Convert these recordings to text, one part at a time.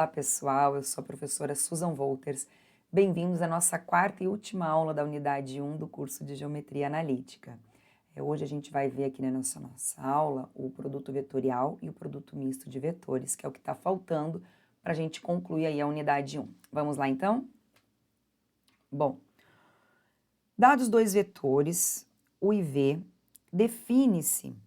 Olá pessoal, eu sou a professora Susan Wolters. Bem-vindos à nossa quarta e última aula da unidade 1 do curso de Geometria Analítica. Hoje a gente vai ver aqui na nossa aula o produto vetorial e o produto misto de vetores, que é o que está faltando para a gente concluir aí a unidade 1. Vamos lá então? Bom, dados dois vetores, U e V, define-se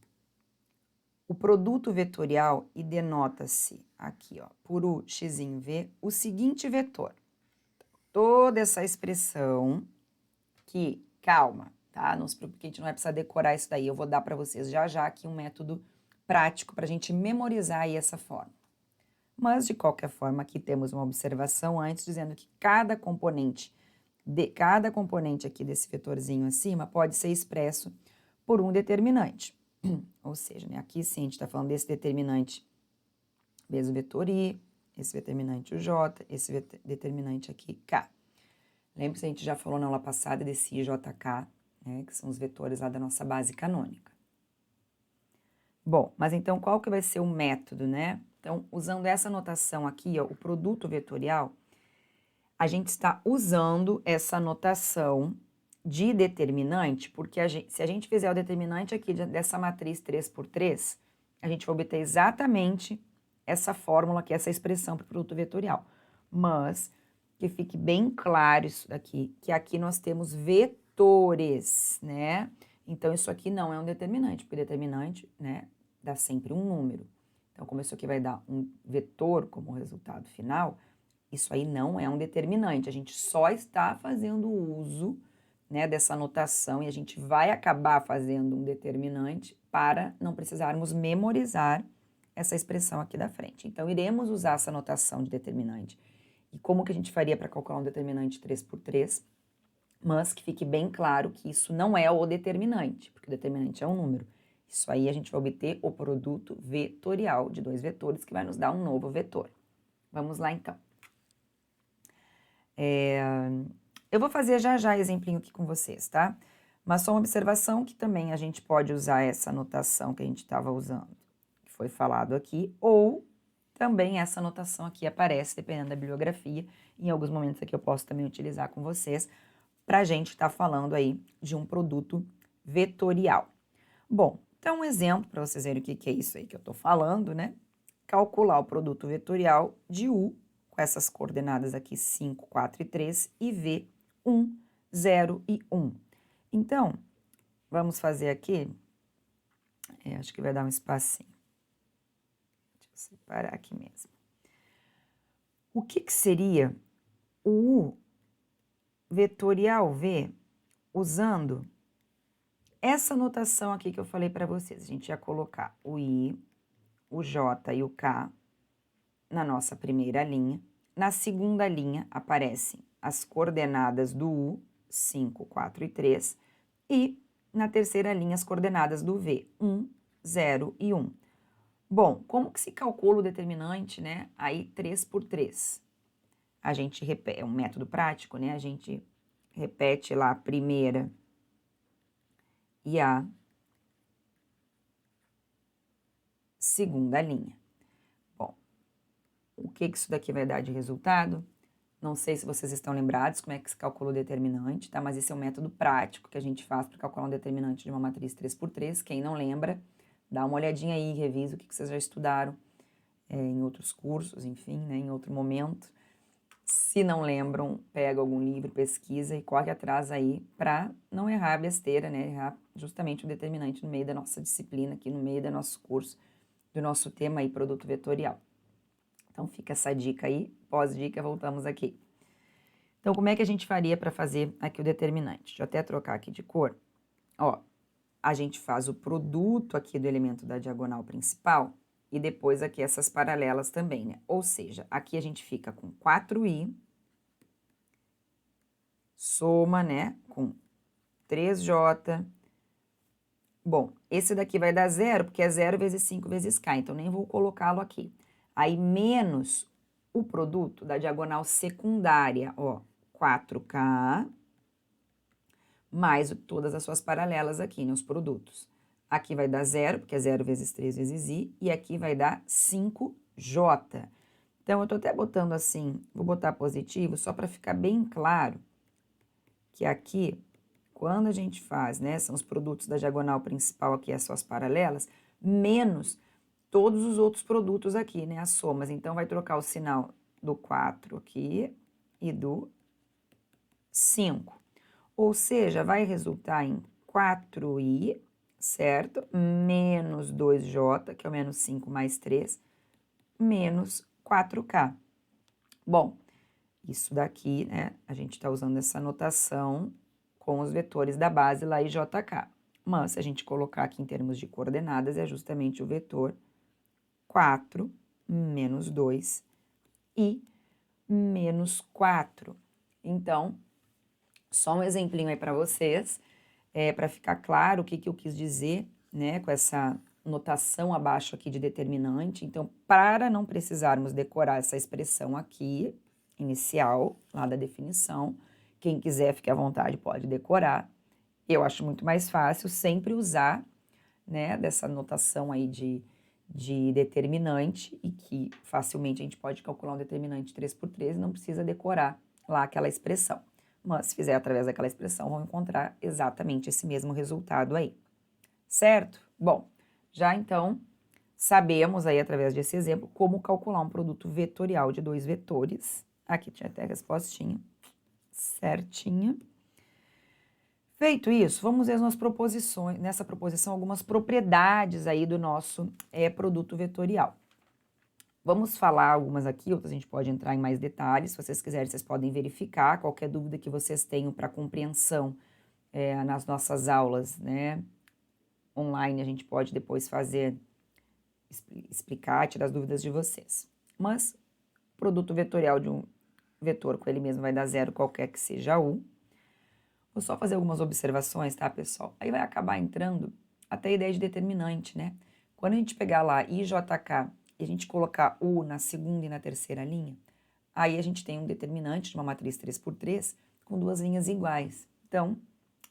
o produto vetorial e denota-se aqui, ó, por U, x em V, o seguinte vetor. Toda essa expressão que, calma, tá? Não se preocupe que a gente não vai precisar decorar isso daí. Eu vou dar para vocês já aqui um método prático para a gente memorizar aí essa forma. Mas, de qualquer forma, aqui temos uma observação antes dizendo que cada componente aqui desse vetorzinho acima pode ser expresso por um determinante. Ou seja, né, aqui sim a gente está falando desse determinante vezes o vetor I, esse determinante o J, esse determinante aqui K. Lembra que a gente já falou na aula passada desse IJK, né, que são os vetores lá da nossa base canônica. Bom, mas então qual que vai ser o método, né? Então, usando essa notação aqui, ó, o produto vetorial, a gente está usando essa notação de determinante, porque se a gente fizer o determinante aqui dessa matriz 3×3, a gente vai obter exatamente essa fórmula aqui, essa expressão para o produto vetorial. Mas que fique bem claro isso daqui, que aqui nós temos vetores, né? Então, isso aqui não é um determinante, porque determinante, né, dá sempre um número. Então, como isso aqui vai dar um vetor como resultado final, isso aí não é um determinante, a gente só está fazendo uso, né, dessa notação e a gente vai acabar fazendo um determinante para não precisarmos memorizar essa expressão aqui da frente. Então, iremos usar essa notação de determinante. E como que a gente faria para calcular um determinante 3×3? Mas que fique bem claro que isso não é o determinante, porque o determinante é um número. Isso aí a gente vai obter o produto vetorial de dois vetores, que vai nos dar um novo vetor. Vamos lá, então. Eu vou fazer já exemplinho aqui com vocês, tá? Mas só uma observação que também a gente pode usar essa notação que a gente estava usando, que foi falado aqui, ou também essa notação aqui aparece, dependendo da bibliografia. Em alguns momentos aqui eu posso também utilizar com vocês, para a gente estar falando aí de um produto vetorial. Bom, então um exemplo para vocês verem o que é isso aí que eu estou falando, né? Calcular o produto vetorial de U, com essas coordenadas aqui 5, 4 e 3, e V, 1, 0 e 1. Então, vamos fazer aqui, acho que vai dar um espacinho. Deixa eu separar aqui mesmo. O que seria o U vetorial V usando essa notação aqui que eu falei para vocês? A gente ia colocar o I, o J e o K na nossa primeira linha. Na segunda linha aparecem as coordenadas do U, 5, 4 e 3, e na terceira linha as coordenadas do V, 1, 0 e 1. Bom, como que se calcula o determinante, né? Aí 3×3. A gente repete, é um método prático, né? A gente repete lá a primeira e a segunda linha. Bom, o que isso daqui vai dar de resultado? Não sei se vocês estão lembrados como é que se calcula o determinante, tá? Mas esse é um método prático que a gente faz para calcular um determinante de uma matriz 3×3. Quem não lembra, dá uma olhadinha aí, revisa o que vocês já estudaram em outros cursos, enfim, né, em outro momento. Se não lembram, pega algum livro, pesquisa e corre atrás aí para não errar a besteira, né? Errar justamente o determinante no meio da nossa disciplina, aqui no meio do nosso curso, do nosso tema aí, produto vetorial. Então, fica essa dica aí, pós-dica, voltamos aqui. Então, como é que a gente faria para fazer aqui o determinante? Deixa eu até trocar aqui de cor. Ó, a gente faz o produto aqui do elemento da diagonal principal e depois aqui essas paralelas também, né? Ou seja, aqui a gente fica com 4i, soma, né, com 3j. Bom, esse daqui vai dar 0, porque é 0 vezes 5 vezes k, então nem vou colocá-lo aqui. Aí, menos o produto da diagonal secundária, ó, 4k, mais todas as suas paralelas aqui, né, os produtos. Aqui vai dar 0, porque é 0 vezes 3 vezes i, e aqui vai dar 5j. Então, eu tô até botando assim, vou botar positivo só para ficar bem claro que aqui, quando a gente faz, né, são os produtos da diagonal principal aqui, as suas paralelas, menos todos os outros produtos aqui, né, as somas. Então, vai trocar o sinal do 4 aqui e do 5. Ou seja, vai resultar em 4i, certo? Menos 2j, que é o menos 5 mais 3, menos 4k. Bom, isso daqui, né, a gente está usando essa notação com os vetores da base lá e jk. Mas, se a gente colocar aqui em termos de coordenadas, é justamente o vetor 4 menos 2 e menos 4. Então, só um exemplinho aí para vocês, para ficar claro o que, que eu quis dizer, né, com essa notação abaixo aqui de determinante. Então, para não precisarmos decorar essa expressão aqui, inicial, lá da definição, quem quiser, fique à vontade, pode decorar. Eu acho muito mais fácil sempre usar, né, dessa notação aí de determinante, e que facilmente a gente pode calcular um determinante 3 por 3 e não precisa decorar lá aquela expressão. Mas se fizer através daquela expressão, vão encontrar exatamente esse mesmo resultado aí, certo? Bom, já então sabemos aí através desse exemplo como calcular um produto vetorial de dois vetores. Aqui tinha até a respostinha certinha. Feito isso, vamos ver as proposições, nessa proposição, algumas propriedades aí do nosso produto vetorial. Vamos falar algumas aqui, outras a gente pode entrar em mais detalhes. Se vocês quiserem, vocês podem verificar. Qualquer dúvida que vocês tenham para compreensão nas nossas aulas, né, online, a gente pode depois fazer, explicar, tirar as dúvidas de vocês. Mas, produto vetorial de um vetor com ele mesmo vai dar zero, qualquer que seja u. Vou só fazer algumas observações, tá, pessoal? Aí vai acabar entrando até a ideia de determinante, né? Quando a gente pegar lá IJK e a gente colocar U na segunda e na terceira linha, aí a gente tem um determinante de uma matriz 3 por 3 com duas linhas iguais. Então,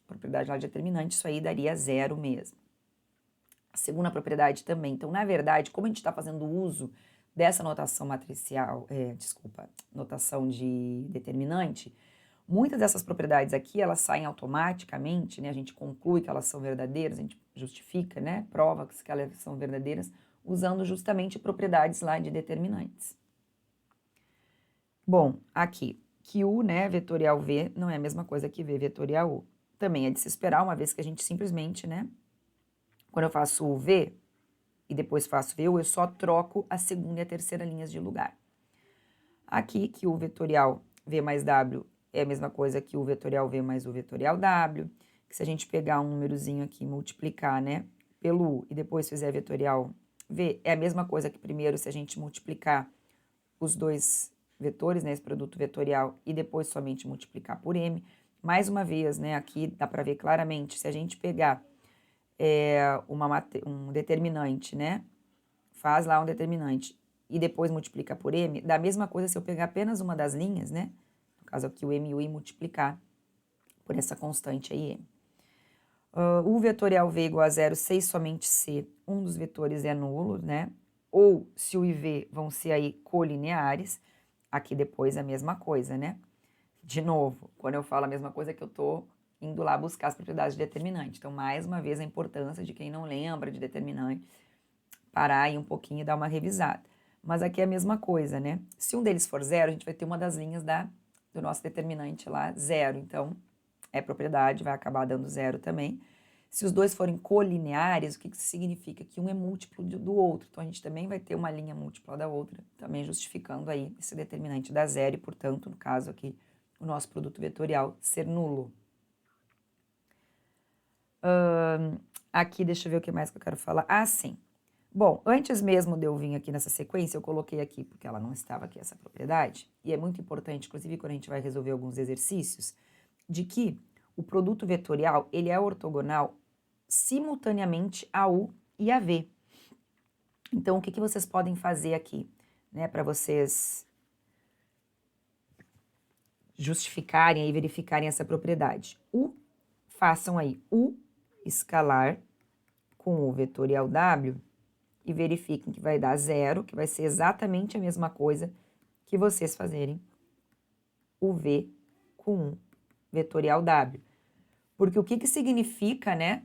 propriedade lá de determinante, isso aí daria zero mesmo. A segunda propriedade também. Então, na verdade, como a gente está fazendo uso dessa notação matricial, notação de determinante, muitas dessas propriedades aqui, elas saem automaticamente, né? A gente conclui que elas são verdadeiras, a gente justifica, né? Prova que elas são verdadeiras, usando justamente propriedades lá de determinantes. Bom, aqui, que U, né, vetorial V, não é a mesma coisa que V vetorial U. Também é de se esperar, uma vez que a gente simplesmente, né, quando eu faço o V e depois faço VU, eu só troco a segunda e a terceira linhas de lugar. Aqui, que o vetorial V mais W é a mesma coisa que o vetorial V mais o vetorial W, que se a gente pegar um númerozinho aqui e multiplicar, né, pelo U e depois fizer vetorial V, é a mesma coisa que primeiro se a gente multiplicar os dois vetores, né, esse produto vetorial, e depois somente multiplicar por M. Mais uma vez, né, aqui dá para ver claramente, se a gente pegar um determinante, né, faz lá um determinante e depois multiplica por M, dá a mesma coisa se eu pegar apenas uma das linhas, né, no caso aqui o M e o I, multiplicar por essa constante aí M. O vetorial V igual a zero, se somente C, um dos vetores é nulo, né, ou se o I e V vão ser aí colineares, aqui depois a mesma coisa, né, de novo, quando eu falo a mesma coisa é que eu tô indo lá buscar as propriedades de determinante. Então, mais uma vez, a importância de quem não lembra de determinante, parar aí um pouquinho e dar uma revisada. Mas aqui é a mesma coisa, né? Se um deles for zero, a gente vai ter uma das linhas do nosso determinante lá, zero. Então, é propriedade, vai acabar dando zero também. Se os dois forem colineares, o que isso significa? Que um é múltiplo do outro. Então, a gente também vai ter uma linha múltipla da outra, também justificando aí esse determinante da zero e, portanto, no caso aqui, o nosso produto vetorial ser nulo. Aqui, deixa eu ver o que mais que eu quero falar. Ah, sim. Bom, antes mesmo de eu vir aqui nessa sequência, eu coloquei aqui, porque ela não estava aqui, essa propriedade, e é muito importante, inclusive, quando a gente vai resolver alguns exercícios, de que o produto vetorial, ele é ortogonal simultaneamente a U e a V. Então, o que vocês podem fazer aqui, né, para vocês justificarem e verificarem essa propriedade? Façam aí U escalar com o vetorial W e verifiquem que vai dar 0, que vai ser exatamente a mesma coisa que vocês fazerem o V com 1 vetorial W. Porque o que significa, né?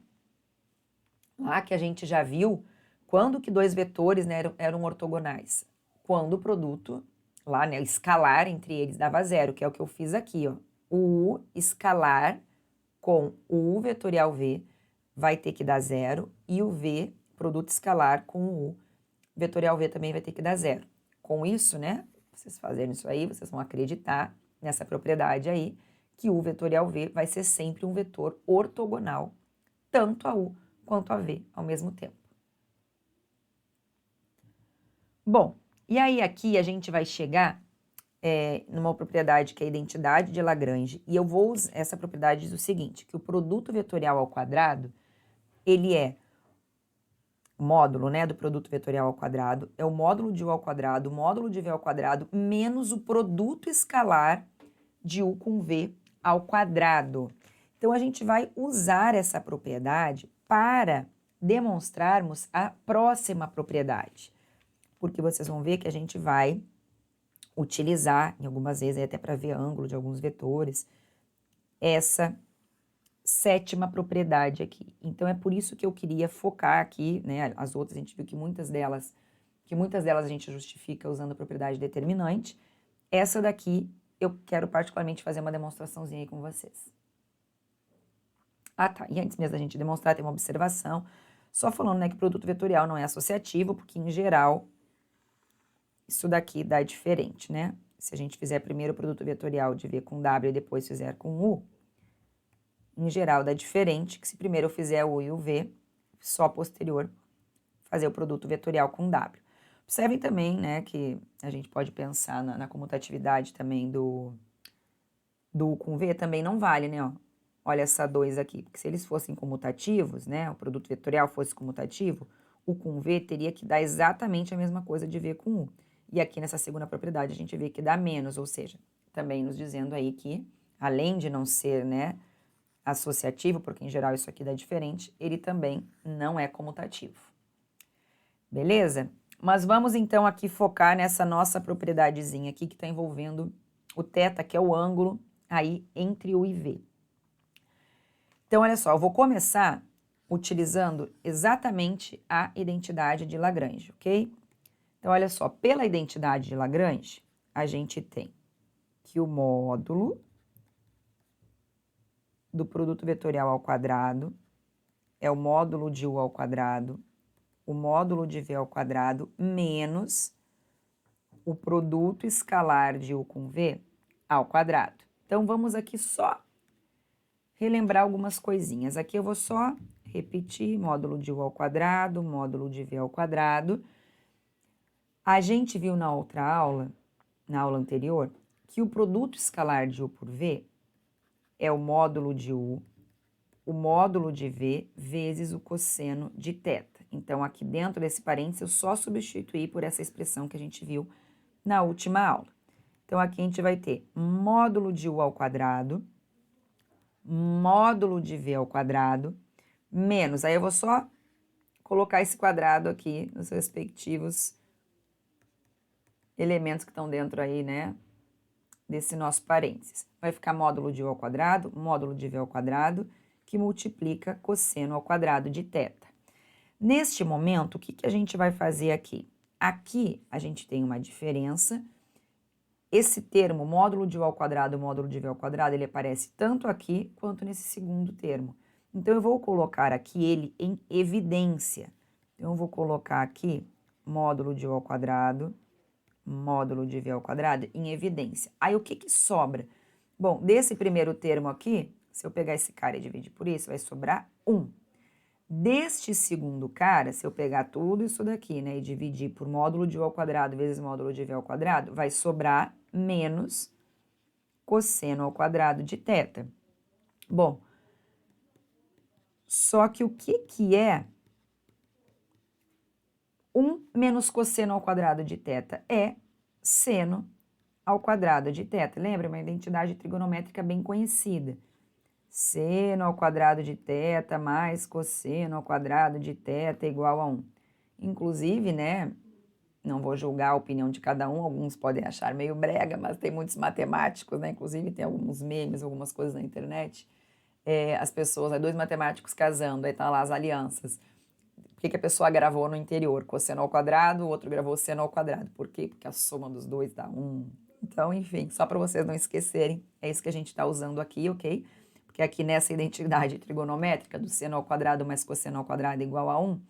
Lá que a gente já viu, quando que dois vetores, né, eram ortogonais? Quando o produto, lá, né, o escalar entre eles dava 0, que é o que eu fiz aqui, ó. O U escalar com o U vetorial V vai ter que dar 0 e o V, produto escalar com o U vetorial V também vai ter que dar 0. Com isso, né, vocês fazendo isso aí, vocês vão acreditar nessa propriedade aí, que o vetorial V vai ser sempre um vetor ortogonal, tanto a U quanto a V ao mesmo tempo. Bom, e aí aqui a gente vai chegar numa propriedade que é a identidade de Lagrange, e eu vou usar essa propriedade diz o seguinte, que o produto vetorial ao quadrado, ele é o módulo, né, do produto vetorial ao quadrado, é o módulo de U ao quadrado, o módulo de V ao quadrado, menos o produto escalar de U com V ao quadrado. Então, a gente vai usar essa propriedade para demonstrarmos a próxima propriedade, porque vocês vão ver que a gente vai utilizar, em algumas vezes, até para ver ângulo de alguns vetores, essa sétima propriedade aqui. Então, é por isso que eu queria focar aqui, né, as outras a gente viu que muitas delas a gente justifica usando a propriedade determinante. Essa daqui eu quero particularmente fazer uma demonstraçãozinha aí com vocês. Ah, tá, e antes mesmo da gente demonstrar, tem uma observação, só falando, né, que produto vetorial não é associativo, porque em geral isso daqui dá diferente, né? Se a gente fizer primeiro o produto vetorial de V com W e depois fizer com U, em geral dá diferente que se primeiro eu fizer o U e o V, só posterior fazer o produto vetorial com W. Observem também, né, que a gente pode pensar na comutatividade também do U com V, também não vale, né, ó. Olha essa 2 aqui, porque se eles fossem comutativos, né, o produto vetorial fosse comutativo, U com V teria que dar exatamente a mesma coisa de V com U. E aqui nessa segunda propriedade a gente vê que dá menos, ou seja, também nos dizendo aí que, além de não ser, né, associativo, porque em geral isso aqui dá diferente, ele também não é comutativo. Beleza? Mas vamos então aqui focar nessa nossa propriedadezinha aqui que está envolvendo o θ, que é o ângulo aí entre U e V. Então, olha só, eu vou começar utilizando exatamente a identidade de Lagrange, ok? Então, olha só, pela identidade de Lagrange, a gente tem que o módulo do produto vetorial ao quadrado é o módulo de U ao quadrado, o módulo de V ao quadrado, menos o produto escalar de U com V ao quadrado. Então, vamos aqui só relembrar algumas coisinhas. Aqui eu vou só repetir módulo de U ao quadrado, módulo de V ao quadrado. A gente viu na outra aula, na aula anterior, que o produto escalar de U por V é o módulo de U, o módulo de V vezes o cosseno de θ. Então, aqui dentro desse parênteses, eu só substituí por essa expressão que a gente viu na última aula. Então, aqui a gente vai ter módulo de U ao quadrado, módulo de V ao quadrado, menos, aí eu vou só colocar esse quadrado aqui nos respectivos elementos que estão dentro aí, né, desse nosso parênteses. Vai ficar módulo de U ao quadrado, módulo de V ao quadrado, que multiplica cosseno ao quadrado de θ. Neste momento, o que a gente vai fazer aqui? Aqui a gente tem uma diferença. Esse termo, módulo de U ao quadrado, módulo de V ao quadrado, ele aparece tanto aqui quanto nesse segundo termo. Então, eu vou colocar aqui ele em evidência. Então, eu vou colocar aqui módulo de U ao quadrado, módulo de V ao quadrado em evidência. Aí, o que sobra? Bom, desse primeiro termo aqui, se eu pegar esse cara e dividir por isso, vai sobrar 1. Deste segundo cara, se eu pegar tudo isso daqui, né, e dividir por módulo de U ao quadrado vezes módulo de V ao quadrado, vai sobrar menos cosseno ao quadrado de θ. Bom, só que o que é 1 menos cosseno ao quadrado de θ? É seno ao quadrado de θ. Lembra? Uma identidade trigonométrica bem conhecida. Seno ao quadrado de θ mais cosseno ao quadrado de θ igual a 1. Inclusive, né, não vou julgar a opinião de cada um, alguns podem achar meio brega, mas tem muitos matemáticos, né, inclusive tem alguns memes, algumas coisas na internet, as pessoas, dois matemáticos casando, aí tá lá as alianças. Por que a pessoa gravou no interior? Cosseno ao quadrado, o outro gravou seno ao quadrado. Por quê? Porque a soma dos dois dá 1. Então, enfim, só para vocês não esquecerem, é isso que a gente está usando aqui, ok? Porque aqui nessa identidade trigonométrica do seno ao quadrado mais cosseno ao quadrado igual a 1,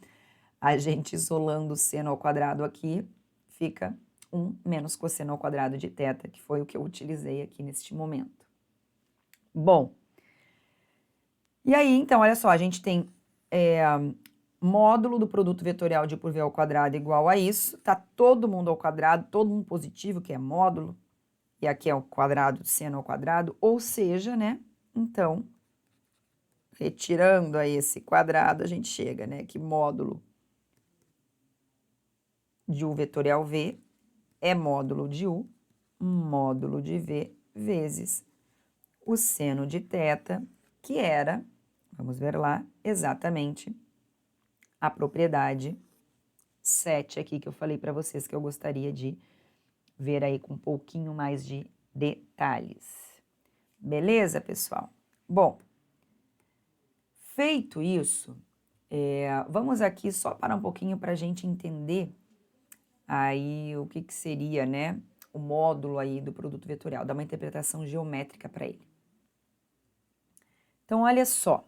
a gente isolando o seno ao quadrado aqui, fica 1 menos cosseno ao quadrado de θ, que foi o que eu utilizei aqui neste momento. Bom, e aí, então, olha só, a gente tem módulo do produto vetorial de por v ao quadrado igual a isso, tá todo mundo ao quadrado, todo mundo positivo, que é módulo, e aqui é o quadrado de seno ao quadrado, ou seja, né, então, retirando aí esse quadrado, a gente chega, né, que módulo de U vetorial V é módulo de U, módulo de V, vezes o seno de θ, que era, vamos ver lá, exatamente a propriedade 7 aqui que eu falei para vocês que eu gostaria de ver aí com um pouquinho mais de detalhes. Beleza, pessoal? Bom, feito isso, vamos aqui só parar um pouquinho para a gente entender aí o que seria, né, o módulo aí do produto vetorial, dar uma interpretação geométrica para ele. Então, olha só,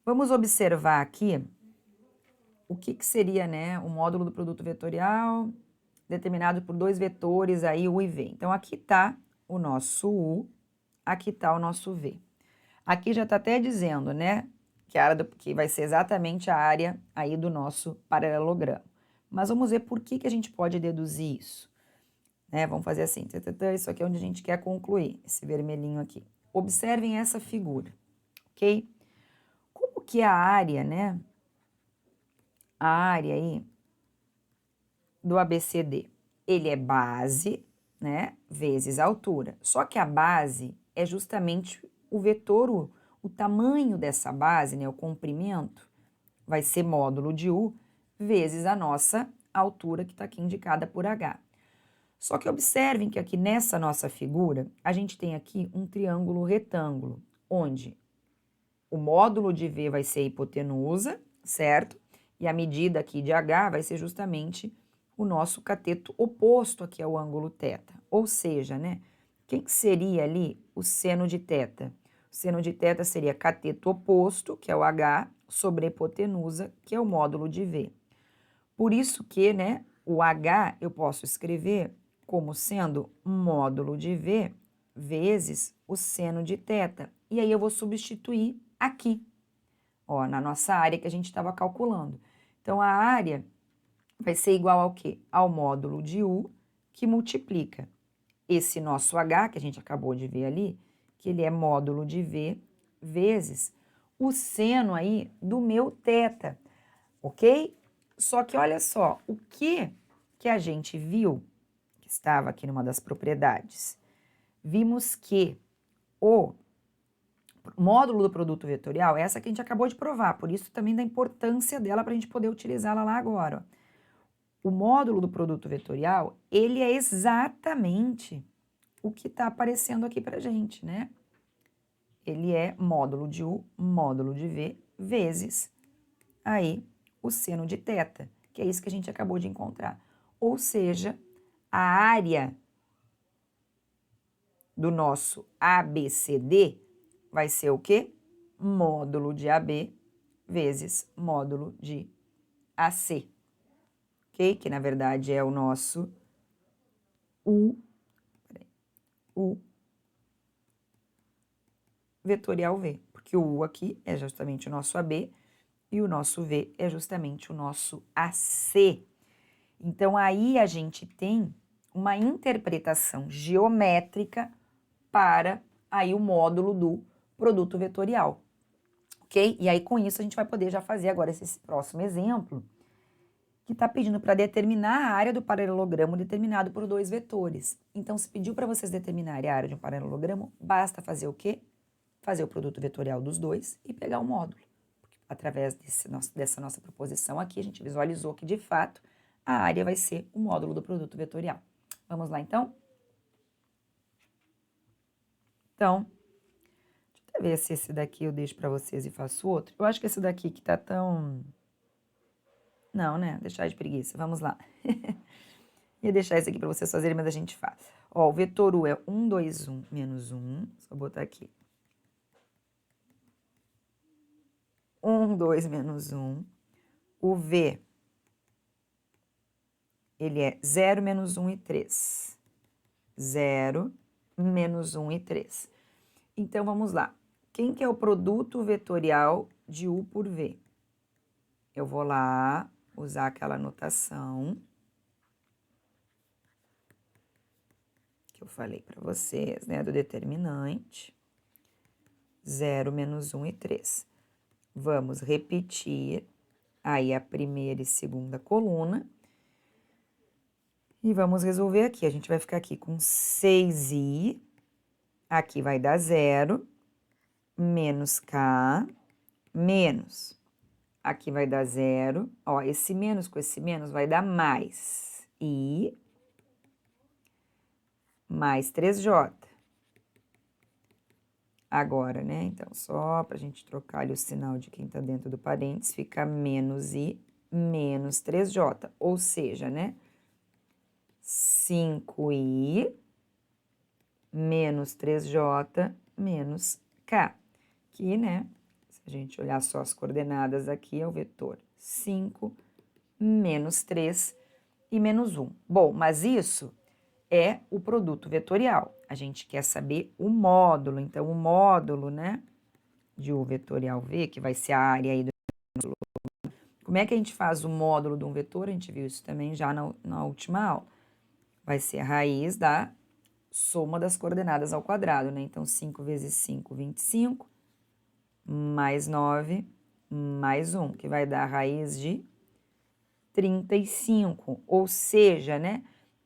vamos observar aqui o que seria, né, o módulo do produto vetorial determinado por dois vetores aí, U e V. Então, aqui está o nosso U, aqui está o nosso V. Aqui já está até dizendo, né, que a área que vai ser exatamente a área aí do nosso paralelogramo. Mas vamos ver por que a gente pode deduzir isso. Né, vamos fazer assim, isso aqui é onde a gente quer concluir, esse vermelhinho aqui. Observem essa figura, ok? Como que é a área, né, a área aí do ABCD? Ele é base, né, vezes a altura. Só que a base é justamente o vetor, o tamanho dessa base, né, o comprimento, vai ser módulo de U vezes a nossa altura, que está aqui indicada por H. Só que observem que aqui nessa nossa figura, a gente tem aqui um triângulo retângulo, onde o módulo de V vai ser a hipotenusa, certo? E a medida aqui de H vai ser justamente o nosso cateto oposto aqui ao ângulo θ. Ou seja, né, quem que seria ali o seno de θ? O seno de θ seria cateto oposto, que é o H, sobre a hipotenusa, que é o módulo de V. Por isso que, né, o H eu posso escrever como sendo módulo de V vezes o seno de θ. E aí eu vou substituir aqui, ó, na nossa área que a gente estava calculando. Então, a área vai ser igual ao quê? Ao módulo de U, que multiplica esse nosso H, que a gente acabou de ver ali, que ele é módulo de V, vezes o seno aí do meu θ, ok? Só que olha só, o que a gente viu, que estava aqui numa das propriedades, vimos que o módulo do produto vetorial é essa que a gente acabou de provar, por isso também da importância dela para a gente poder utilizá-la lá agora. O módulo do produto vetorial, ele é exatamente o que está aparecendo aqui para a gente, né? Ele é módulo de U, módulo de V, vezes aí o seno de θ, que é isso que a gente acabou de encontrar. Ou seja, a área do nosso ABCD vai ser o quê? Módulo de AB vezes módulo de AC, ok? Que na verdade é o nosso U vetorial V, porque o U aqui é justamente o nosso AB e o nosso V é justamente o nosso AC. Então, aí a gente tem uma interpretação geométrica para aí o módulo do produto vetorial, ok? E aí, com isso, a gente vai poder já fazer agora esse próximo exemplo, que está pedindo para determinar a área do paralelogramo determinado por dois vetores. Então, se pediu para vocês determinarem a área de um paralelogramo, basta fazer o quê? Fazer o produto vetorial dos dois e pegar o módulo. através dessa nossa proposição aqui, a gente visualizou que, de fato, a área vai ser o módulo do produto vetorial. Vamos lá, então? Então, deixa eu até ver se esse daqui eu deixo para vocês e faço outro. Eu acho que esse daqui que tá tão... Não, né? Deixar de preguiça. Vamos lá. Ia deixar esse aqui para vocês fazerem, mas a gente faz. Ó, o vetor U é 1, 2, 1, menos 1. Só botar aqui. 1, 2, menos 1. O V, ele é 0, menos 1 e 3. 0, menos 1 e 3. Então, vamos lá. Quem que é o produto vetorial de U por V? Eu vou lá usar aquela notação que eu falei para vocês, né, do determinante. 0, menos 1 e 3. Vamos repetir aí a primeira e segunda coluna. E vamos resolver aqui. A gente vai ficar aqui com 6i. Aqui vai dar 0, menos k, menos. Aqui vai dar 0. Ó, esse menos com esse menos vai dar mais. I mais 3j. Agora, né? Então, só pra gente trocar ali o sinal de quem tá dentro do parênteses, fica menos i menos 3j. Ou seja, né? 5i menos 3j menos k. Que, né? Se a gente olhar só as coordenadas aqui, é o vetor 5 menos 3 e menos 1. Bom, mas isso é o produto vetorial. A gente quer saber o módulo. Então, o módulo, né, de U vetorial V, que vai ser a área aí do... Como é que a gente faz o módulo de um vetor? A gente viu isso também já na última aula. Vai ser a raiz da soma das coordenadas ao quadrado, né? Então, 5 vezes 5, 25, mais 9, mais 1, que vai dar a raiz de 35. Ou seja, né,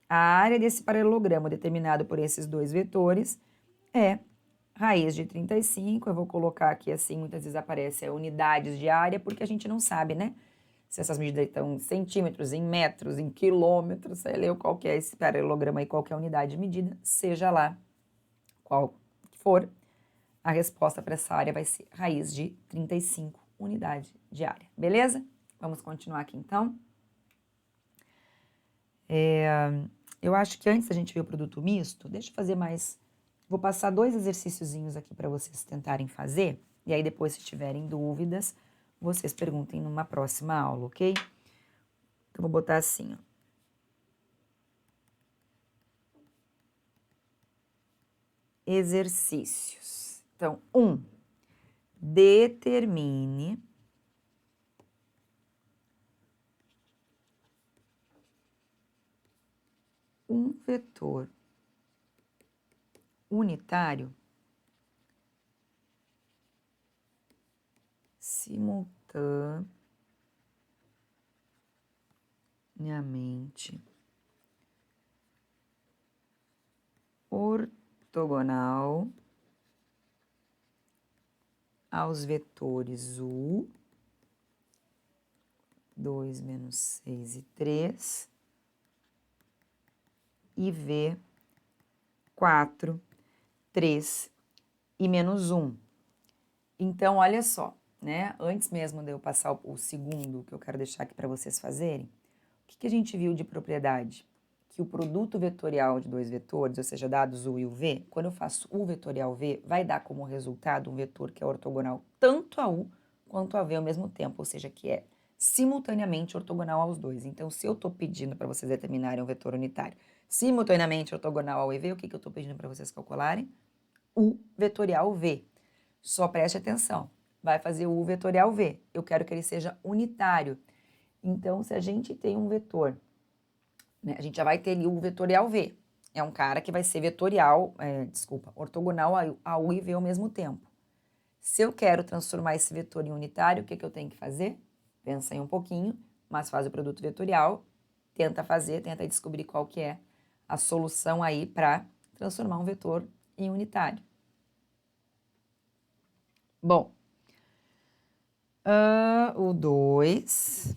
a área desse paralelogramo determinado por esses dois vetores é raiz de 35. Eu vou colocar aqui assim, muitas vezes aparece unidades de área, porque a gente não sabe, né? Se essas medidas estão em centímetros, em metros, em quilômetros, sei lá qual que é esse paralelograma aí, qual que é a unidade de medida, seja lá qual for, a resposta para essa área vai ser raiz de 35 unidade de área, beleza? Vamos continuar aqui então. Eu acho que antes da gente ver o produto misto, deixa eu fazer mais... Vou passar 2 exercíciozinhos aqui para vocês tentarem fazer, e aí depois, se tiverem dúvidas, vocês perguntem numa próxima aula, ok? Então, vou botar assim, ó. Exercícios. Então, 1. Determine um vetor unitário simultaneamente ortogonal aos vetores U, 2 menos 6 e 3, e V, 4, 3 e menos 1. Então, olha só, né? Antes mesmo de eu passar o segundo, que eu quero deixar aqui para vocês fazerem, o que a gente viu de propriedade? Que o produto vetorial de dois vetores, ou seja, dados U e o V, quando eu faço U vetorial V, vai dar como resultado um vetor que é ortogonal tanto a U quanto a V ao mesmo tempo, ou seja, que é simultaneamente ortogonal aos dois. Então, se eu estou pedindo para vocês determinarem um vetor unitário simultaneamente ortogonal ao EV, o que eu estou pedindo para vocês calcularem? U vetorial V. Só preste atenção, vai fazer o U vetorial V. Eu quero que ele seja unitário. Então, se a gente tem um vetor, né, a gente já vai ter ali o vetorial V. É um cara que vai ser vetorial, ortogonal a U e V ao mesmo tempo. Se eu quero transformar esse vetor em unitário, o que eu tenho que fazer? Pensa aí um pouquinho, mas faz o produto vetorial, tenta descobrir qual que é a solução aí para transformar um vetor em unitário. Bom, O 2.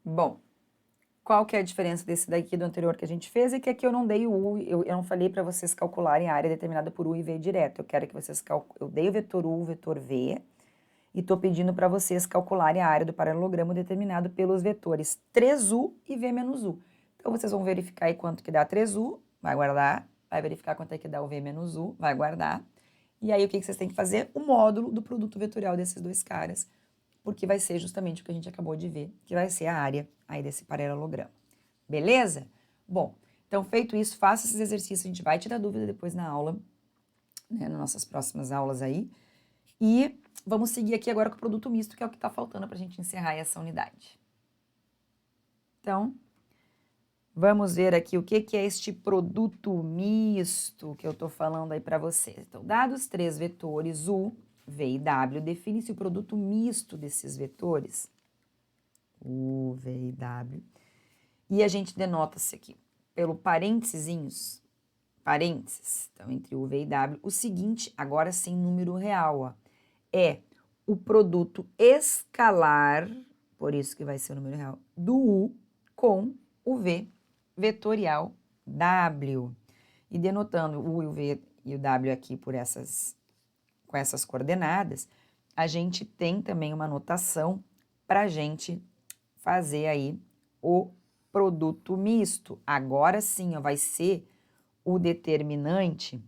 Bom, qual que é a diferença desse daqui do anterior que a gente fez? É que aqui eu não dei o U, eu não falei para vocês calcularem a área determinada por U e V direto. Eu quero que vocês eu dei o vetor U, o vetor V, e estou pedindo para vocês calcularem a área do paralelogramo determinado pelos vetores 3U e V menos U. Então, vocês vão verificar aí quanto que dá 3U, vai guardar, vai verificar quanto é que dá o V menos U, vai guardar. E aí, o que vocês têm que fazer? O módulo do produto vetorial desses dois caras, porque vai ser justamente o que a gente acabou de ver, que vai ser a área aí desse paralelogramo. Beleza? Bom, então feito isso, faça esses exercícios, a gente vai tirar dúvida depois na aula, né, nas nossas próximas aulas aí. E vamos seguir aqui agora com o produto misto, que é o que está faltando para a gente encerrar essa unidade. Então, vamos ver aqui o que é este produto misto que eu estou falando aí para vocês. Então, dados 3 vetores U, V e W, define-se o produto misto desses vetores, U, V e W, e a gente denota-se aqui pelo parênteses, então entre U, V e W, o seguinte, agora sem número real, ó, é o produto escalar, por isso que vai ser o número real, do U com o V vetorial W. E denotando o U, o V e o W aqui por com essas coordenadas, a gente tem também uma notação para a gente fazer aí o produto misto. Agora sim, ó, vai ser o determinante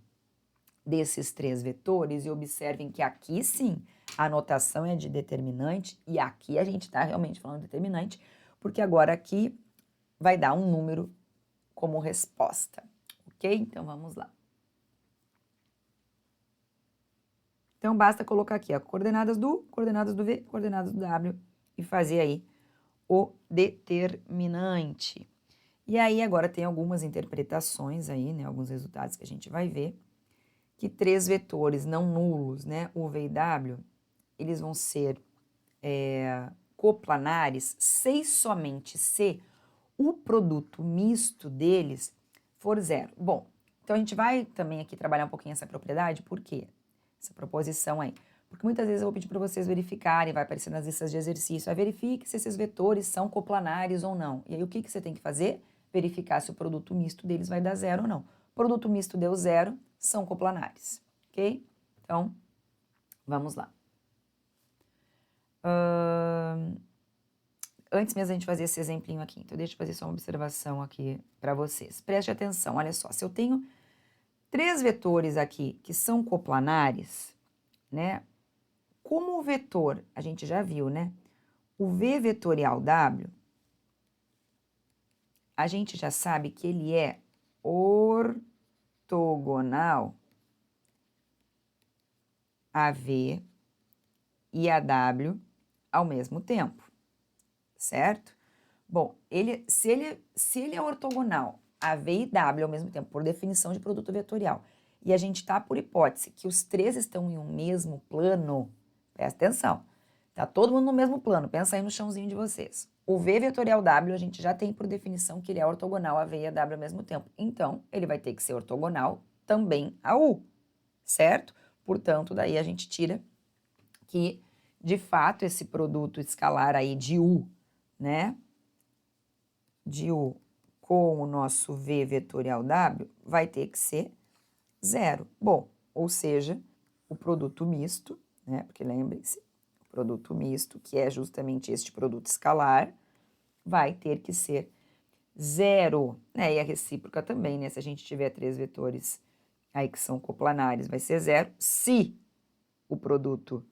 desses 3 vetores, e observem que aqui sim a notação é de determinante, e aqui a gente está realmente falando de determinante, porque agora aqui vai dar um número como resposta, ok? Então vamos lá. Então basta colocar aqui, ó, coordenadas do V, coordenadas do W, e fazer aí o determinante. E aí agora tem algumas interpretações aí, né, alguns resultados que a gente vai ver, que 3 vetores não nulos, né, U, V e W, eles vão ser coplanares se somente se o produto misto deles for zero. Bom, então a gente vai também aqui trabalhar um pouquinho essa propriedade, por quê? Essa proposição aí. Porque muitas vezes eu vou pedir para vocês verificarem, vai aparecer nas listas de exercício, verifique se esses vetores são coplanares ou não. E aí o que você tem que fazer? Verificar se o produto misto deles vai dar zero ou não. Produto misto deu zero, são coplanares, ok? Então, vamos lá. Antes mesmo a gente fazer esse exemplinho aqui, então deixa eu fazer só uma observação aqui para vocês. Preste atenção, olha só, se eu tenho 3 vetores aqui que são coplanares, né? Como o vetor, a gente já viu, né? O V vetorial W, a gente já sabe que ele é ortogonal a V e a W ao mesmo tempo, certo? Bom, se ele é ortogonal a V e W ao mesmo tempo, por definição de produto vetorial, e a gente está por hipótese que os 3 estão em um mesmo plano, presta atenção, tá todo mundo no mesmo plano, pensa aí no chãozinho de vocês. O V vetorial W a gente já tem por definição que ele é ortogonal a V e a W ao mesmo tempo, então ele vai ter que ser ortogonal também a U, certo? Portanto, daí a gente tira que, de fato, esse produto escalar aí de U, né, de U com o nosso V vetorial W vai ter que ser zero. Bom, ou seja, o produto misto, né, porque lembrem-se, o produto misto, que é justamente este produto escalar, vai ter que ser 0, né? E a recíproca também, né? Se a gente tiver 3 vetores aí que são coplanares, vai ser 0. Se o produto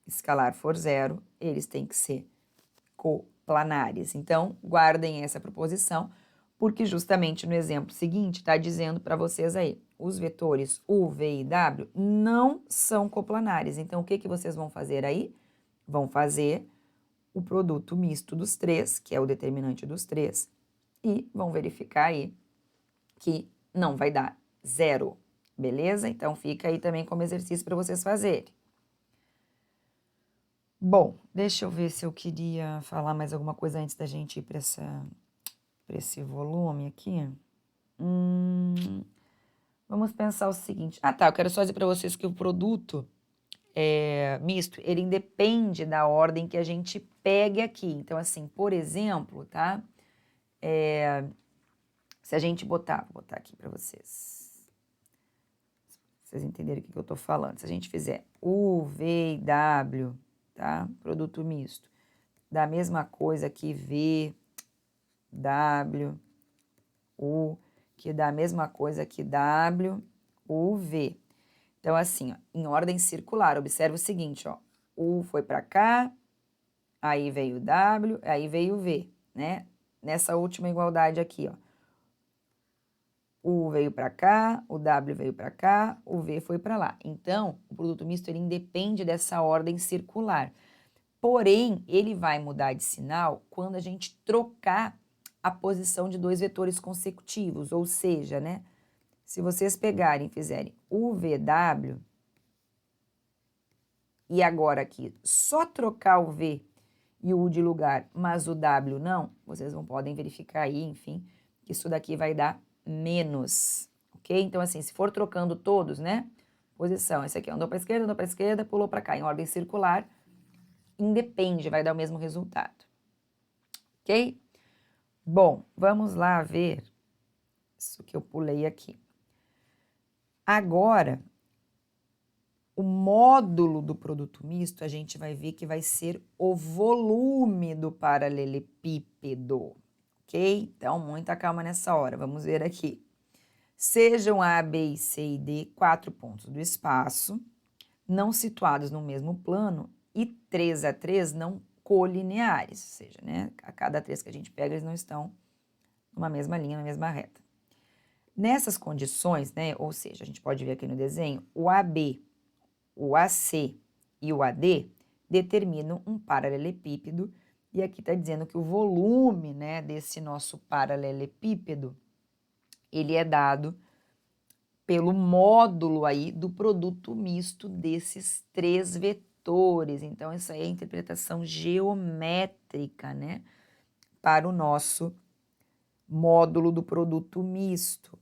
escalar for 0, eles têm que ser coplanares. Então, guardem essa proposição, porque justamente no exemplo seguinte está dizendo para vocês aí, os vetores U, V e W não são coplanares. Então, o que vocês vão fazer aí? Vão fazer o produto misto dos 3, que é o determinante dos 3, e vão verificar aí que não vai dar 0, beleza? Então, fica aí também como exercício para vocês fazerem. Bom, deixa eu ver se eu queria falar mais alguma coisa antes da gente ir para esse volume aqui. Vamos pensar o seguinte. Ah, tá, eu quero só dizer para vocês que o produto misto, ele independe da ordem que a gente pegue aqui. Então, assim, por exemplo, tá? Se a gente vou botar aqui para vocês entenderem o que eu tô falando. Se a gente fizer U, V e W, tá? Produto misto, da mesma coisa que V, W, U, que dá a mesma coisa que W, U, V. Então, assim, ó, em ordem circular, observa o seguinte, ó, U foi para cá, aí veio o W, aí veio o V, né? Nessa última igualdade aqui, ó, o U veio para cá, o W veio para cá, o V foi para lá. Então, o produto misto ele independe dessa ordem circular. Porém, ele vai mudar de sinal quando a gente trocar a posição de 2 vetores consecutivos, ou seja, né? Se vocês pegarem e fizerem o VW e agora aqui só trocar o V e o U de lugar, mas o W não, vocês não podem verificar aí, enfim, que isso daqui vai dar menos, ok? Então, assim, se for trocando todos, né? Posição, esse aqui andou para a esquerda, pulou para cá, em ordem circular, independe, vai dar o mesmo resultado, ok? Bom, vamos lá ver isso que eu pulei aqui. Agora, o módulo do produto misto, a gente vai ver que vai ser o volume do paralelepípedo, ok? Então, muita calma nessa hora, vamos ver aqui. Sejam A, B, C e D 4 pontos do espaço, não situados no mesmo plano, e 3 a 3 não colineares, ou seja, né, a cada 3 que a gente pega, eles não estão numa mesma linha, na mesma reta. Nessas condições, né, ou seja, a gente pode ver aqui no desenho, o AB, o AC e o AD determinam um paralelepípedo, e aqui está dizendo que o volume, né, desse nosso paralelepípedo, ele é dado pelo módulo aí do produto misto desses 3 vetores. Então, isso aí é a interpretação geométrica, né, para o nosso módulo do produto misto.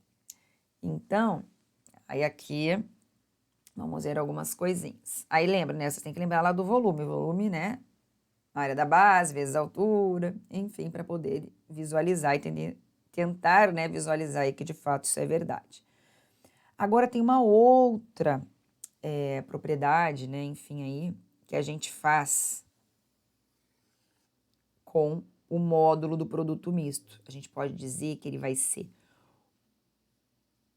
Então, aí aqui, vamos ver algumas coisinhas. Aí lembra, né, você tem que lembrar lá do volume, né, a área da base, vezes a altura, enfim, para poder visualizar e tentar, né, visualizar aí que de fato isso é verdade. Agora tem uma outra propriedade, né, enfim, aí, que a gente faz com o módulo do produto misto. A gente pode dizer que ele vai ser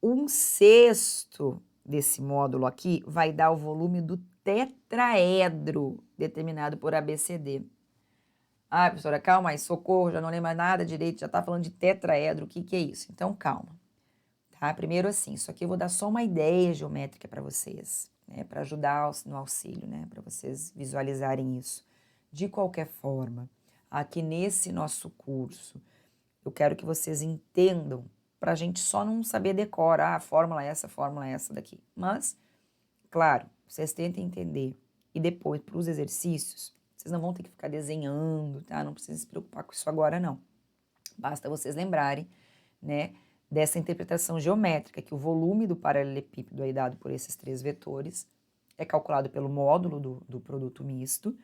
1/6 desse módulo aqui vai dar o volume do tetraedro determinado por ABCD. Ah, professora, calma aí, socorro, já não lembro mais nada direito, já tá falando de tetraedro, o que que é isso? Então, calma, tá? Primeiro assim, isso aqui eu vou dar só uma ideia geométrica para vocês, né? Para ajudar no auxílio, né? Para vocês visualizarem isso. De qualquer forma, aqui nesse nosso curso, eu quero que vocês entendam, para a gente só não saber decorar a fórmula é essa daqui. Mas, claro, vocês tentem entender. E depois, para os exercícios, vocês não vão ter que ficar desenhando, tá? Não precisa se preocupar com isso agora, não. Basta vocês lembrarem, né, dessa interpretação geométrica, que o volume do paralelepípedo aí dado por esses 3 vetores é calculado pelo módulo do produto misto.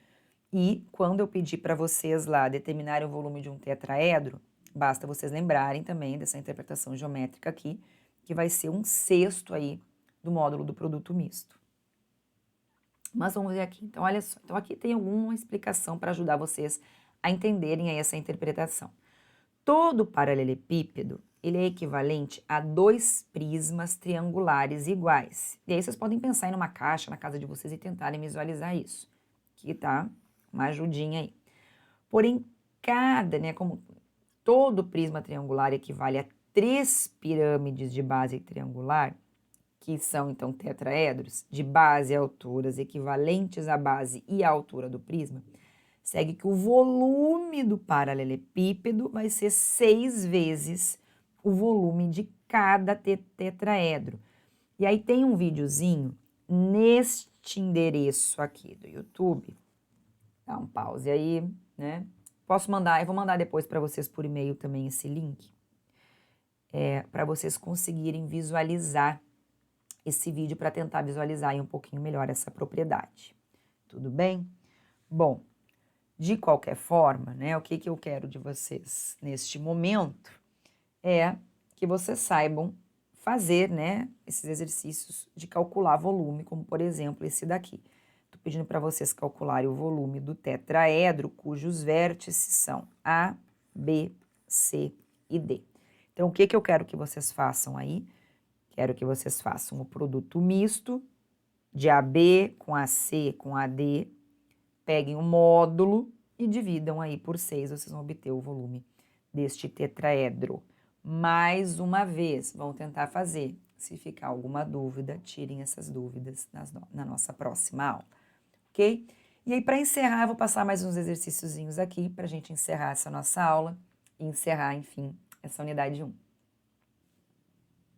E quando eu pedir para vocês lá determinarem o volume de um tetraedro, basta vocês lembrarem também dessa interpretação geométrica aqui, que vai ser 1/6 aí do módulo do produto misto. Mas vamos ver aqui. Então, olha só. Então, aqui tem alguma explicação para ajudar vocês a entenderem aí essa interpretação. Todo paralelepípedo, ele é equivalente a 2 prismas triangulares iguais. E aí vocês podem pensar em uma caixa na casa de vocês e tentarem visualizar isso. Aqui tá uma ajudinha aí. Porém, como todo prisma triangular equivale a 3 pirâmides de base triangular, que são então tetraedros, de base e alturas equivalentes à base e à altura do prisma, segue que o volume do paralelepípedo vai ser 6 vezes o volume de cada tetraedro. E aí tem um videozinho neste endereço aqui do YouTube. Dá um pause aí, né? Posso mandar, eu vou mandar depois para vocês por e-mail também esse link, para vocês conseguirem visualizar esse vídeo, para tentar visualizar aí um pouquinho melhor essa propriedade. Tudo bem? Bom, de qualquer forma, né, o que eu quero de vocês neste momento é que vocês saibam fazer, né, esses exercícios de calcular volume, como por exemplo esse daqui. Estou pedindo para vocês calcularem o volume do tetraedro, cujos vértices são A, B, C e D. Então, o que eu quero que vocês façam aí? Quero que vocês façam o produto misto de AB com AC com AD, peguem o módulo e dividam aí por 6, vocês vão obter o volume deste tetraedro. Mais uma vez, vão tentar fazer. Se ficar alguma dúvida, tirem essas dúvidas na nossa próxima aula, ok? E aí, para encerrar, eu vou passar mais uns exercíciozinhos aqui para a gente encerrar essa nossa aula e encerrar, enfim, essa unidade 1.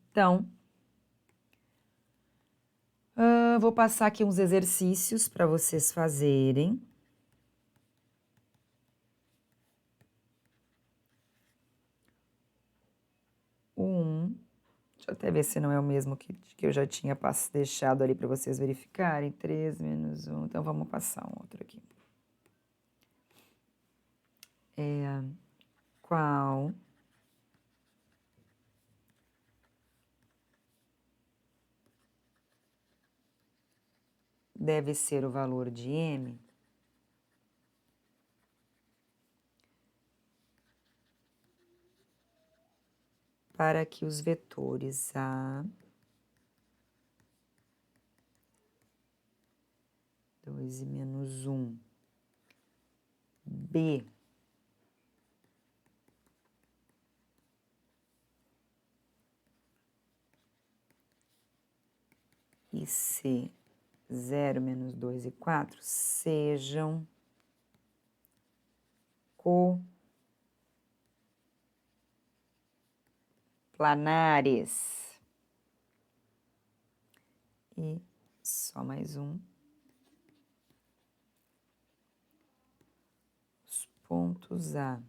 Então, vou passar aqui uns exercícios para vocês fazerem. Deixa eu até ver se não é o mesmo que eu já tinha deixado ali para vocês verificarem. 3 menos 1, então vamos passar um outro aqui. Qual deve ser o valor de M para que os vetores A, 2 e menos 1, B, e C, 0, menos 2 e 4, sejam coplanares. E só mais um. Os pontos A.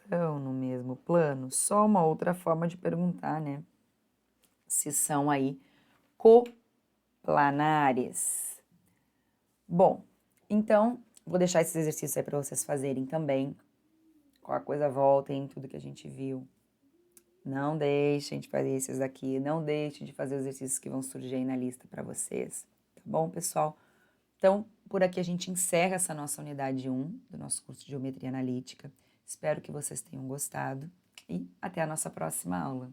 Estão no mesmo plano? Só uma outra forma de perguntar, né? Se são aí coplanares. Bom, então, vou deixar esses exercícios aí para vocês fazerem também. Qualquer coisa, voltem tudo que a gente viu. Não deixem de fazer esses aqui, não deixem de fazer os exercícios que vão surgir aí na lista para vocês, tá bom, pessoal? Então, por aqui a gente encerra essa nossa unidade 1 do nosso curso de Geometria Analítica. Espero que vocês tenham gostado e até a nossa próxima aula.